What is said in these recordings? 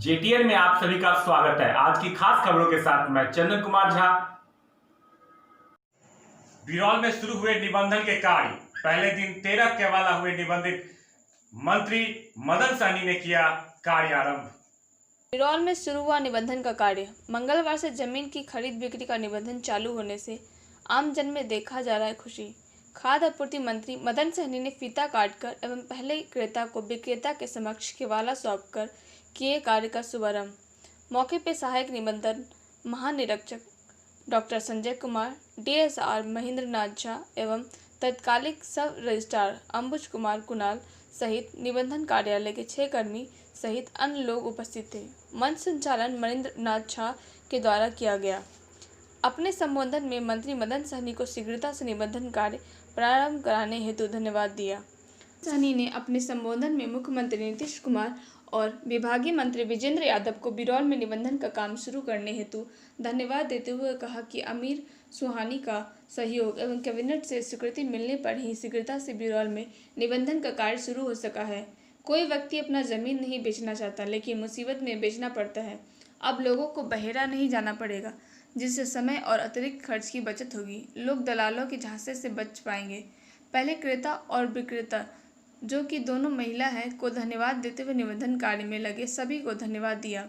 जेटीएन में आप सभी का स्वागत है। आज की खास खबरों के साथ मैं चंदन कुमार झा। बिरौल में शुरू हुए निबंधन के कार्य। पहले दिन 13 केवाला हुए निबंधित। मंत्री मदन सहनी ने किया कार्य आरंभ। बिरौल में शुरू हुआ निबंधन का कार्य। मंगलवार से जमीन की खरीद बिक्री का निबंधन चालू होने से आमजन में देखा जा रहा है खुशी। खाद्य आपूर्ति मंत्री मदन सहनी ने फीता काटकर एवं पहले क्रेता को विक्रेता के समक्ष केवाला सौंपकर किए कार्य का शुभारंभ। मौके पर सहायक निबंधन महानिरीक्षक डॉक्टर संजय कुमार, डीएसआर महेंद्र नाथ झा एवं तत्कालिक सब रजिस्ट्रार अंबुज कुमार कुणाल सहित निबंधन कार्यालय के 6 कर्मी सहित अन्य लोग उपस्थित थे। मंच संचालन महेंद्र नाथ झा के द्वारा किया गया। अपने संबोधन में मंत्री मदन सहनी को शीघ्रता से निबंधन कार्य प्रारंभ कराने हेतु धन्यवाद दिया। सहनी ने अपने संबोधन में मुख्यमंत्री नीतीश कुमार और विभागीय मंत्री विजेंद्र यादव को बिरौल में निबंधन का काम शुरू करने हेतु धन्यवाद देते हुए कहा कि अमीर सुहानी का सहयोग एवं कैबिनेट से स्वीकृति मिलने पर ही शीघ्रता से बिरौल में निबंधन का कार्य शुरू हो सका है। कोई व्यक्ति अपना जमीन नहीं बेचना चाहता, लेकिन मुसीबत में बेचना पड़ता है। अब लोगों को बहेरा नहीं जाना पड़ेगा, जिससे समय और अतिरिक्त खर्च की बचत होगी। लोग दलालों के झांसे से बच पाएंगे। पहले क्रेता और विक्रेता, जो कि दोनों महिला हैं, को धन्यवाद देते हुए निबंधन कार्य में लगे सभी को धन्यवाद दिया।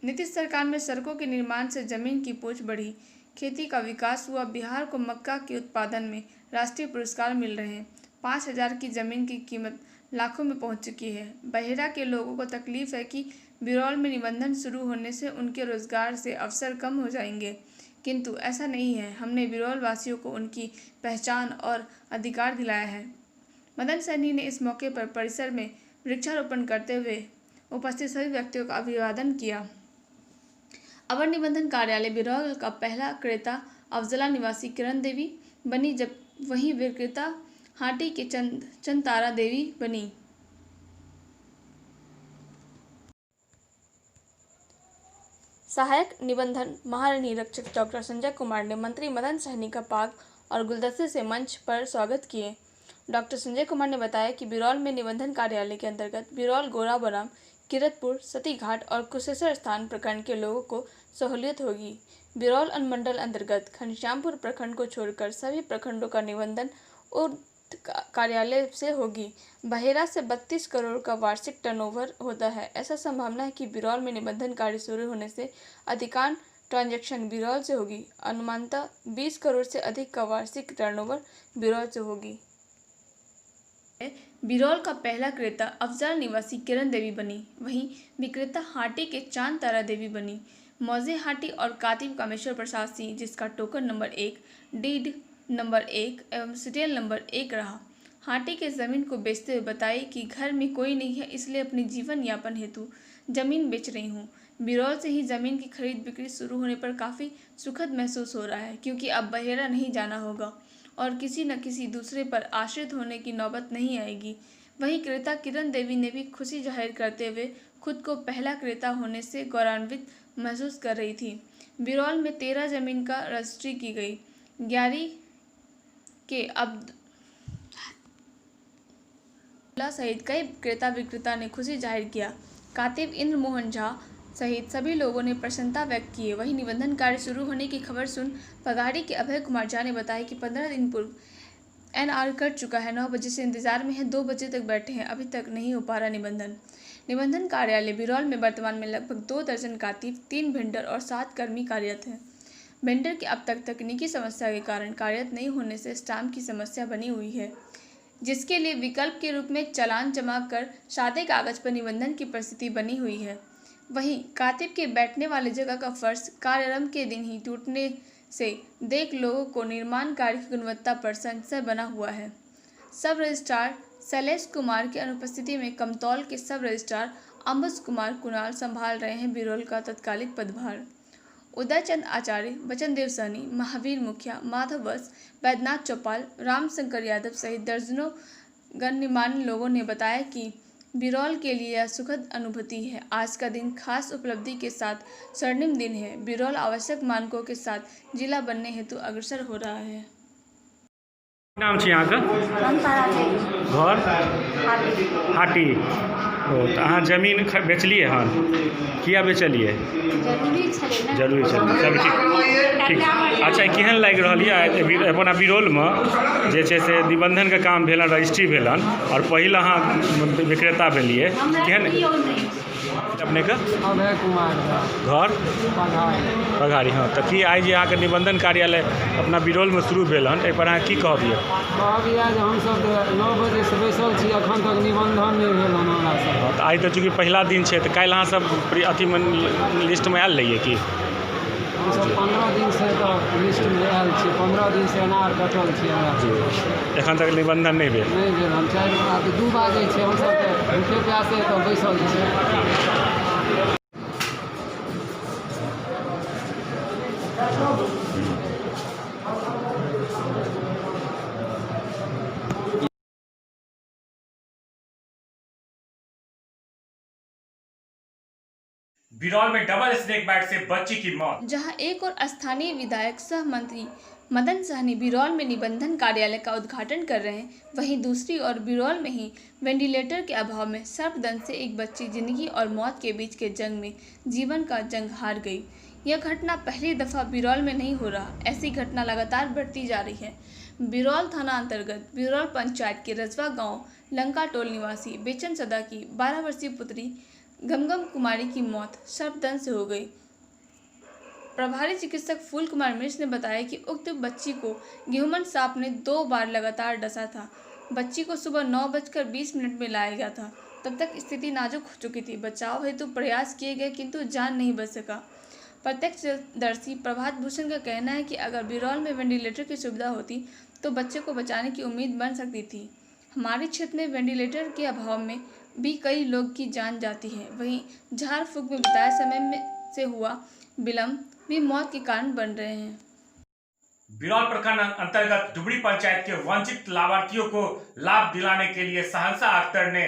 नीतीश सरकार में सड़कों के निर्माण से जमीन की पहुंच बढ़ी, खेती का विकास हुआ। बिहार को मक्का के उत्पादन में राष्ट्रीय पुरस्कार मिल रहे हैं। 5,000 की जमीन की कीमत लाखों में पहुंच चुकी है। बहेरा के लोगों को तकलीफ है कि बिरौल में निबंधन शुरू होने से उनके रोजगार से अवसर कम हो जाएंगे, किंतु ऐसा नहीं है। हमने बिरौल वासियों को उनकी पहचान और अधिकार दिलाया है। मदन सहनी ने इस मौके पर परिसर में वृक्षारोपण करते हुए उपस्थित सभी व्यक्तियों का अभिवादन किया। अवर निबंधन कार्यालय बिरौल का पहला क्रेता अफजला निवासी किरण देवी बनी, जब वहीं विक्रेता हाटी के चंद-तारा देवी बनी। सहायक निबंधन महानिरीक्षक डॉक्टर संजय कुमार ने मंत्री मदन सहनी का पाग और गुलदस्ते से मंच पर स्वागत किए। डॉक्टर संजय कुमार ने बताया कि बिरौल में निबंधन कार्यालय के अंतर्गत बिरौल, गोराबोराम, किरतपुर, सतीघाट और कुशेश्वर स्थान प्रखंड के लोगों को सहूलियत होगी। बिरौल अनुमंडल अंतर्गत घनश्यामपुर प्रखंड को छोड़कर सभी प्रखंडों का निबंधन कार्यालय से होगी। बहेरा से 32 करोड़ का वार्षिक टर्नओवर होता है। ऐसा संभावना है कि बिरौल में निबंधन कार्य शुरू होने से अधिकांश ट्रांजैक्शन बिरौल से होगी। अनुमानतः 20 करोड़ से अधिक का वार्षिक टर्नओवर बिरौल से होगी। बिरौल का पहला क्रेता अफजल निवासी किरण देवी बनी, वहीं विक्रेता हाटी के चांद-तारा देवी बनी। मौजे हाटी और कातिब कामेश्वर प्रसाद सिंह, जिसका टोकन नंबर 1, डीड नंबर 1 एवं सीरियल नंबर 1 रहा, हाटी के जमीन को बेचते हुए बताए कि घर में कोई नहीं है, इसलिए अपनी जीवन यापन हेतु जमीन बेच रही हूँ। बिरौल से ही जमीन की खरीद बिक्री शुरू होने पर काफ़ी सुखद महसूस हो रहा है, क्योंकि अब बहेरा नहीं जाना होगा और किसी न किसी दूसरे पर आश्रित होने की नौबत नहीं आएगी। वहीं क्रेता किरण देवी ने भी खुशी जाहिर करते हुए खुद को पहला क्रेता होने से गौरवान्वित महसूस कर रही थी। बिरौल में 13 जमीन का रजिस्ट्री की गई। 11 के अब्दुल्ला सहित कई क्रेता विक्रेता ने खुशी जाहिर किया। कातिब इंद्र मोहन झा सहित सभी लोगों ने प्रसन्नता व्यक्त की। वहीं निबंधन कार्य शुरू होने की खबर सुन पगाड़ी के अभय कुमार झा ने बताया कि 15 दिन पूर्व एनआर कट चुका है। 9 बजे से इंतजार में है, 2 बजे तक बैठे हैं, अभी तक नहीं हो पा रहा निबंधन। निबंधन कार्यालय बिरौल में वर्तमान में लगभग 2 दर्जन कातिब, 3 वेंडर और 7 कर्मी कार्यरत हैं। वेंडर के अब तक तकनीकी समस्या के कारण कार्यरत नहीं होने से स्टाम्प की समस्या बनी हुई है, जिसके लिए विकल्प के रूप में चालान जमा कर सादे कागज पर निबंधन की परिस्थिति बनी हुई है। वहीं कातिब के बैठने वाले जगह का फर्श कार्यारंभ के दिन ही टूटने से देख लोगों को निर्माण कार्य की गुणवत्ता पर संशय बना हुआ है। सब रजिस्ट्रार शैलेश कुमार की अनुपस्थिति में कमतौल के सब रजिस्ट्रार अंबुज कुमार कुणाल संभाल रहे हैं बिरौल का तत्कालिक पदभार। उदय चंद आचार्य, बचन देव सहनी, महावीर मुखिया, माधव वत्स, वैद्यनाथ चौपाल, रामशंकर यादव सहित दर्जनों गणमान्य लोगों ने बताया कि बिरौल के लिए यह सुखद अनुभूति है। आज का दिन खास उपलब्धि के साथ स्वर्णिम दिन है। बिरौल आवश्यक मानकों के साथ जिला बनने हेतु अग्रसर हो रहा है। नाम छे यहाँ का? हम तारा देवी घर हाटी हाटी। तो अहाँ जमीन बेचलिए हन किया बेचलिए जरूरी छै सब ठीक अच्छा केहन लागि रहल यऽ अपना बिरौलमे जे छै से निबंधनके काम भेलन रजिस्ट्री भेलन और पहिल अहाँ विक्रेता भेलिए केहन अपनेके अभय कुमार घर पघारी हाँ तो कि आइ जे अहाँके निबंधन कार्यालय अपना बिरौलमे शुरू भेल हन एहिपर अहाँ की कहबियै जे हमसब 9 बजे से बैसल छी अखन तक निबंधन नहीं भेल हन हमरा सब तो आइ तो चूँकि पहिला दिन छै तो काल्हि अहाँ सब अथीमे लिस्टमे आयल रहिए कि हमसब 15 दिन से तो लिस्ट में आयल छी 15 दिन से अनार कटल छी हमरा एखन तक निबंधन नहीं भेल हम 2 बाजे छै हमसब भूखे प्यासे तो बैसल छी बिरौल में डबल स्नेक बाइट से बच्ची की मौत। जहां एक और स्थानीय विधायक सह मंत्री मदन सहनी बिरौल में निबंधन कार्यालय का उद्घाटन कर रहे हैं, वहीं दूसरी ओर बिरौल में ही वेंटिलेटर के अभाव में सर्पदंश से एक बच्ची जिंदगी और मौत के बीच के जंग में जीवन का जंग हार गई। यह घटना पहली दफा बिरौल में नहीं हो रहा, ऐसी घटना लगातार बढ़ती जा रही है। बिरौल थाना अंतर्गत बिरौल पंचायत के रजवा गांव लंका टोल निवासी बेचन सदा की 12 वर्षीय पुत्री गमगम कुमारी की मौत सर्पदंश से हो गई। प्रभारी चिकित्सक फूल कुमार मिश्र ने बताया कि उक्त बच्ची को गेहूमन सांप ने 2 बार लगातार डसा था। बच्ची को सुबह 9:20 में लाया गया था। तब तक स्थिति नाजुक हो चुकी थी। बचाव हेतु प्रयास किए गए किंतु जान नहीं बच सका। प्रत्यक्षदर्शी प्रभात भूषण का कहना है कि अगर बिरौल में वेंटिलेटर की सुविधा होती तो बच्चे को बचाने की उम्मीद बन सकती थी। हमारे क्षेत्र में वेंटिलेटर के अभाव में भी कई लोग की जान जाती है। वहीं झाड़ फूक में बिताए समय में से हुआ विलम्ब भी मौत के कारण बन रहे हैं। बिरौल प्रखंड अंतर्गत डुबरी पंचायत के वंचित लाभार्थियों को लाभ दिलाने के लिए सहंसा अख्तर ने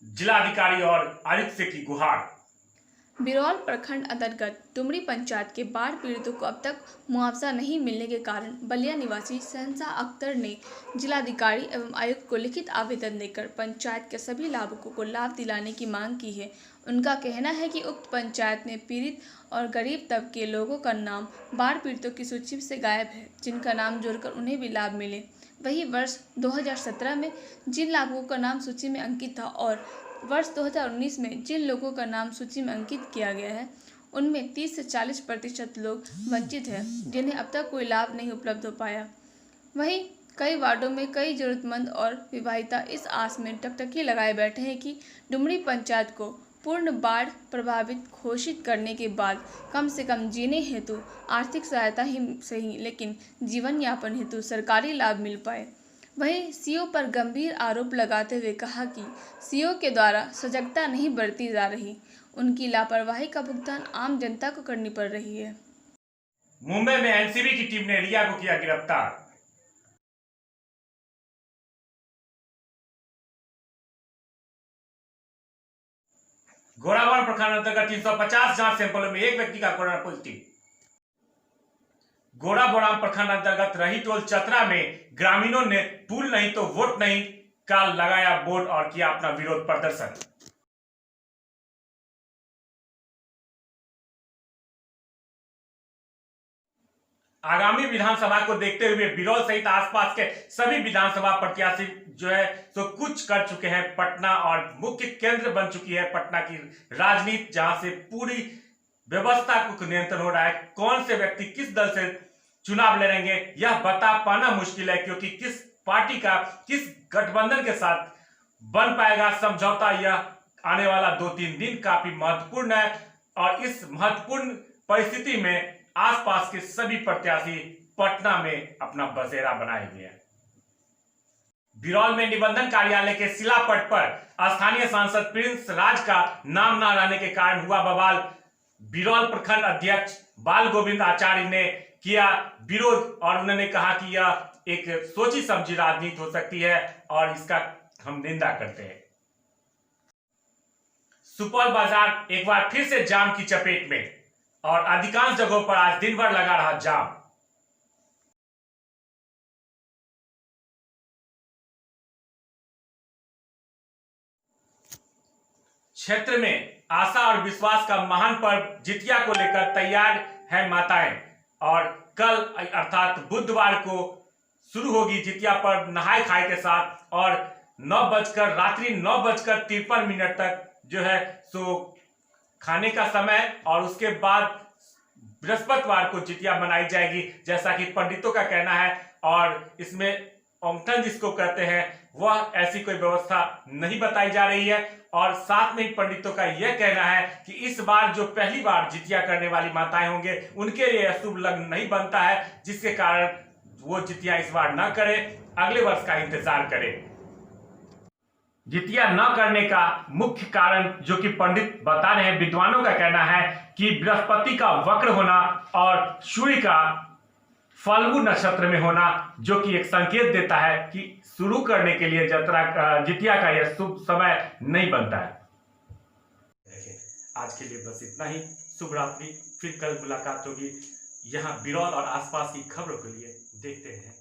जिलाधिकारी और आयुक्त से की गुहार। बिरौल प्रखंड अंतर्गत डुमरी पंचायत के बाढ़ पीड़ितों को अब तक मुआवजा नहीं मिलने के कारण बलिया निवासी सहंसा अख्तर ने जिलाधिकारी एवं आयुक्त को लिखित आवेदन देकर पंचायत के सभी लाभुकों को लाभ दिलाने की मांग की है। उनका कहना है कि उक्त पंचायत में पीड़ित और गरीब तबके के लोगों का नाम बाढ़ पीड़ितों की सूची से गायब है, जिनका नाम जोड़कर उन्हें भी लाभ मिले। वहीं वर्ष 2017 में जिन लाभुकों का नाम सूची में अंकित था और वर्ष 2019 में जिन लोगों का नाम सूची में अंकित किया गया है, उनमें 30 से 40% लोग वंचित हैं, जिन्हें अब तक कोई लाभ नहीं उपलब्ध हो पाया। वहीं कई वार्डों में कई जरूरतमंद और विवाहिता इस आस में टकटकी लगाए बैठे हैं कि डुमरी पंचायत को पूर्ण बाढ़ प्रभावित घोषित करने के बाद कम से कम जीने हेतु आर्थिक सहायता ही सही, लेकिन जीवन यापन हेतु सरकारी लाभ मिल पाए। वहीं सीओ पर गंभीर आरोप लगाते हुए कहा कि सीओ के द्वारा सजगता नहीं बरती जा रही, उनकी लापरवाही का भुगतान आम जनता को करनी पड़ रही है। मुंबई में एनसीबी की टीम ने रिया को किया गिरफ्तार। घोड़ावल प्रखंड अंतर्गत 350 जांच सैंपलों में एक व्यक्ति का कोरोना पॉजिटिव। घोड़ाबोराम प्रखंड अंतर्गत रही टोल चतरा में ग्रामीणों ने पुल नहीं तो वोट नहीं का लगाया बोर्ड और किया अपना विरोध प्रदर्शन। आगामी विधानसभा को देखते हुए बिरौल सहित आसपास के सभी विधानसभा प्रत्याशी जो है तो कुछ कर चुके हैं। पटना और मुख्य केंद्र बन चुकी है पटना की राजनीति, जहां से पूरी व्यवस्था को नियंत्रण हो रहा है। कौन से व्यक्ति किस दल से चुनाव लड़ेंगे यह बता पाना मुश्किल है, क्योंकि किस पार्टी का किस गठबंधन के साथ बन पाएगा समझौता, यह आने वाला 2-3 दिन काफी महत्वपूर्ण है। और इस महत्वपूर्ण परिस्थिति में आसपास के सभी प्रत्याशी पटना में अपना बसेरा बनाए हुए हैं। बिरौल में निबंधन कार्यालय के शिलापट पर स्थानीय सांसद प्रिंस राज का नाम न रहने के कारण हुआ बवाल। बिरौल प्रखंड अध्यक्ष बाल गोविंद आचार्य ने किया विरोध और उन्होंने कहा कि यह एक सोची समझी राजनीति हो सकती है और इसका हम निंदा करते हैं। सुपौल बाजार एक बार फिर से जाम की चपेट में और अधिकांश जगहों पर आज दिन भर लगा रहा जाम। क्षेत्र में आशा और विश्वास का महान पर्व जितिया को लेकर तैयार है माताएं। और कल अर्थात बुधवार को शुरू होगी जितिया पर्व नहाय खाए के साथ और रात्रि 9:53 तक जो है सो खाने का समय, और उसके बाद बृहस्पतिवार को जितिया मनाई जाएगी जैसा कि पंडितों का कहना है। और इसमें औंगठन जिसको कहते हैं वह ऐसी कोई व्यवस्था नहीं बताई जा रही है। और साथ में ही पंडितों का यह कहना है कि इस बार जो पहली बार जितिया करने वाली माताएं होंगे उनके लिए शुभ लग्न नहीं बनता है, जिसके कारण वो जितिया इस बार न करे, अगले वर्ष का इंतजार करे। जितिया न करने का मुख्य कारण जो कि पंडित बता रहे हैं, विद्वानों का कहना है कि बृहस्पति का वक्र होना और सूर्य का फाल्गु नक्षत्र में होना, जो कि एक संकेत देता है कि शुरू करने के लिए जितिया का यह शुभ समय नहीं बनता है। आज के लिए बस इतना ही। शुभ रात्रि। फिर कल मुलाकात होगी। यहाँ बिरौल और आसपास की खबरों के लिए देखते हैं